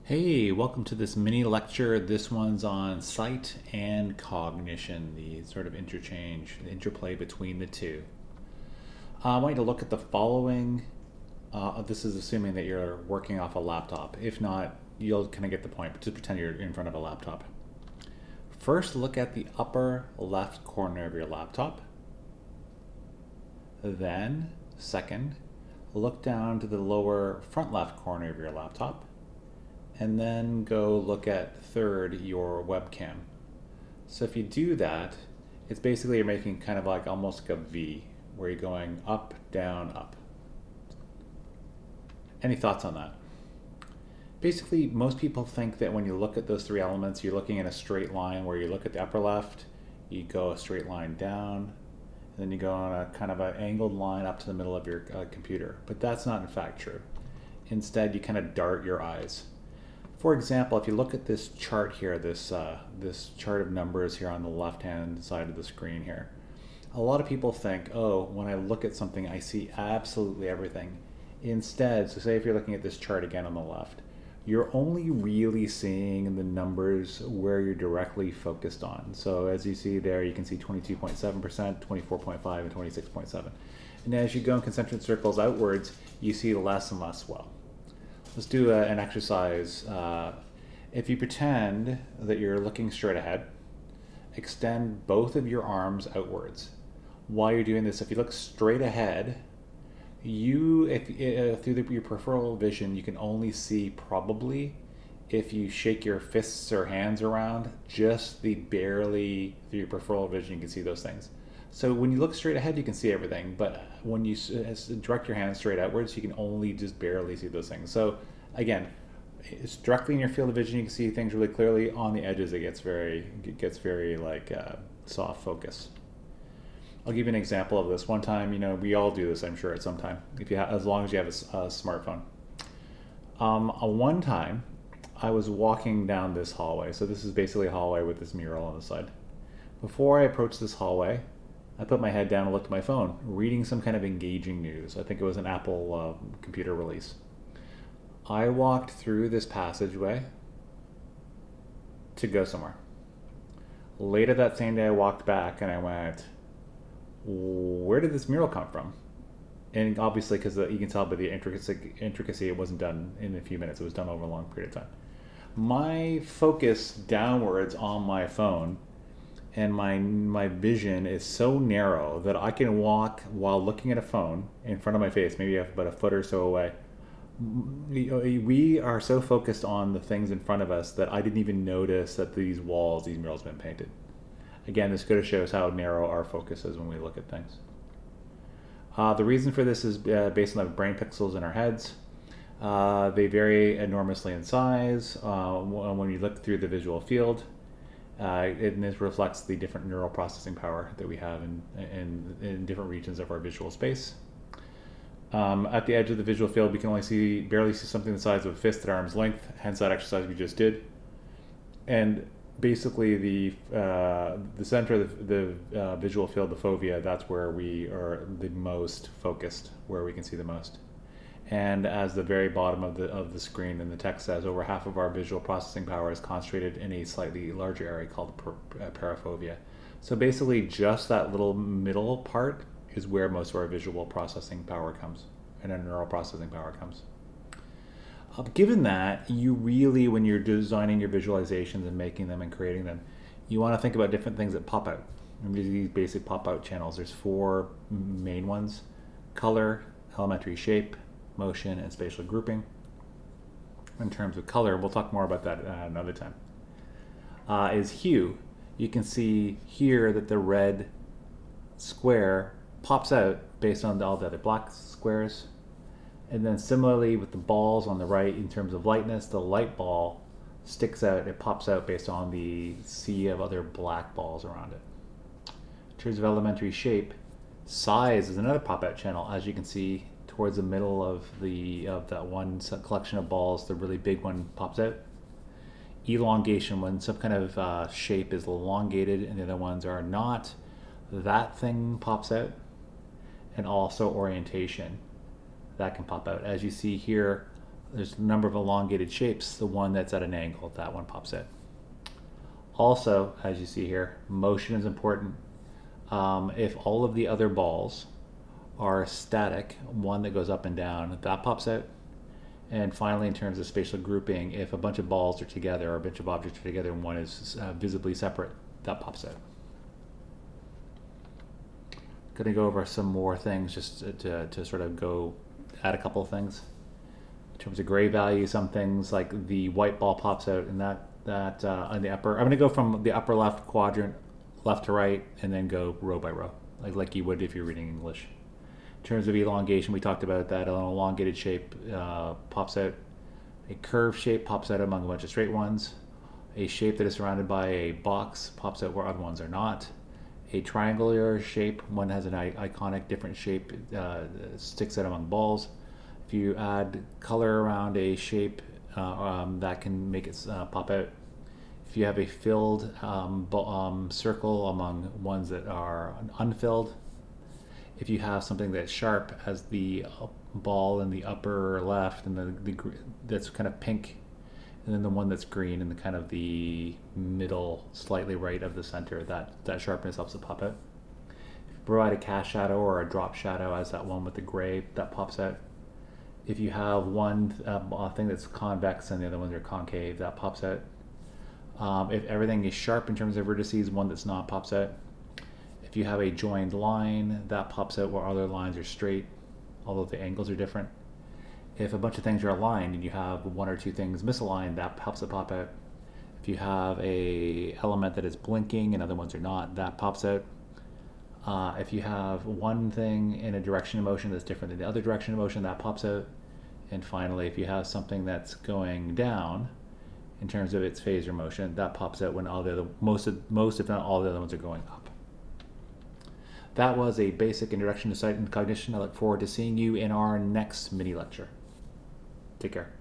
Hey, welcome to this mini lecture. This one's on sight and cognition, the sort of interchange, the interplay between the two. I want you to look at the following. This is assuming that you're working off a laptop. If not, you'll kind of get the point, but just pretend you're in front of a laptop. First, look at the upper left corner of your laptop. Then, second, look down to the lower front left corner of your laptop. And then go look at third, your webcam. So if you do that, it's basically you're making kind of like almost like a V, where you're going up, down, up. Any thoughts on that? Basically, most people think that when you look at those three elements, you're looking in a straight line where you look at the upper left, you go a straight line down, and then you go on a kind of an angled line up to the middle of your computer. But that's not in fact true. Instead, you kind of dart your eyes. For example, if you look at this chart here, this chart of numbers here on the left-hand side of the screen here, a lot of people think, oh, when I look at something, I see absolutely everything. Instead, so say if you're looking at this chart again on the left, you're only really seeing the numbers where you're directly focused on. So as you see there, you can see 22.7%, 24.5, and 26.7. And as you go in concentric circles outwards, you see less and less well. Let's do an exercise. If you pretend that you're looking straight ahead, extend both of your arms outwards. While you're doing this, if you look straight ahead, through your peripheral vision, you can only see probably, if you shake your fists or hands around, just barely through your peripheral vision, you can see those things. So when you look straight ahead, you can see everything, but when you direct your hands straight outwards, you can only just barely see those things. So again, it's directly in your field of vision, you can see things really clearly. On the edges, it gets very like soft focus. I'll give you an example of this. One time, we all do this, I'm sure, at some time, as long as you have a smartphone. One time, I was walking down this hallway. So this is basically a hallway with this mural on the side. Before I approached this hallway, I put my head down and looked at my phone, reading some kind of engaging news. I think it was an Apple computer release. I walked through this passageway to go somewhere. Later that same day, I walked back and I went, where did this mural come from? And obviously, because you can tell by the intricacy, it wasn't done in a few minutes. It was done over a long period of time. My focus downwards on my phone and my vision is so narrow that I can walk while looking at a phone in front of my face, maybe about a foot or so away. We are so focused on the things in front of us that I didn't even notice that these murals have been painted. Again, this could have shows how narrow our focus is when we look at things. The reason for this is based on the brain pixels in our heads. They vary enormously in size when you look through the visual field. And this reflects the different neural processing power that we have in different regions of our visual space. At the edge of the visual field, we can only barely see something the size of a fist at arm's length, hence that exercise we just did. And basically the center of the visual field, the fovea, that's where we are the most focused, where we can see the most. And as the very bottom of the screen and the text says, over half of our visual processing power is concentrated in a slightly larger area called parafovea. So basically just that little middle part is where most of our visual processing power comes and our neural processing power comes. Given that, you really, when you're designing your visualizations and making them and creating them, you want to think about different things that pop out. And these basic pop-out channels, there's four main ones: color, elementary shape, motion, and spatial grouping. In terms of color, we'll talk more about that another time. Is hue. You can see here that the red square pops out based on all the other black squares. And then similarly with the balls on the right, in terms of lightness, the light ball sticks out, it pops out based on the sea of other black balls around it. In terms of elementary shape, size is another pop-out channel. As you can see towards the middle of that one collection of balls, the really big one pops out. Elongation, when some kind of shape is elongated and the other ones are not, that thing pops out. And also orientation, that can pop out. As you see here, there's a number of elongated shapes. The one that's at an angle, that one pops out. Also, as you see here, motion is important. If all of the other balls are static, one that goes up and down, that pops out. And finally, in terms of spatial grouping, if a bunch of balls are together or a bunch of objects are together and one is visibly separate, that pops out. Going to go over some more things just to sort of go add a couple of things. In terms of gray value, some things like the white ball pops out, and that on the upper, I'm going to go from the upper left quadrant, left to right, and then go row by row, like you would if you're reading English. In terms of elongation, we talked about that. An elongated shape pops out. A curved shape pops out among a bunch of straight ones. A shape that is surrounded by a box pops out where other ones are not. A triangular shape, one has an iconic different shape, sticks out among balls. If you add color around a shape, that can make it pop out. If you have a filled circle among ones that are unfilled. If you have something that's sharp as the ball in the upper left and that's kind of pink, and then the one that's green in the kind of the middle, slightly right of the center, that sharpness helps it pop out. If you provide a cast shadow or a drop shadow as that one with the gray, that pops out. If you have one thing that's convex and the other ones are concave, that pops out. If everything is sharp in terms of vertices, one that's not pops out. If you have a joined line, that pops out where other lines are straight, although the angles are different. If a bunch of things are aligned and you have one or two things misaligned, that helps it pop out. If you have a element that is blinking and other ones are not, that pops out. If you have one thing in a direction of motion that's different than the other direction of motion, that pops out. And finally, if you have something that's going down in terms of its phase or motion, that pops out when all the other, most if not all the other ones are going up. That was a basic introduction to sight and cognition. I look forward to seeing you in our next mini lecture. Take care.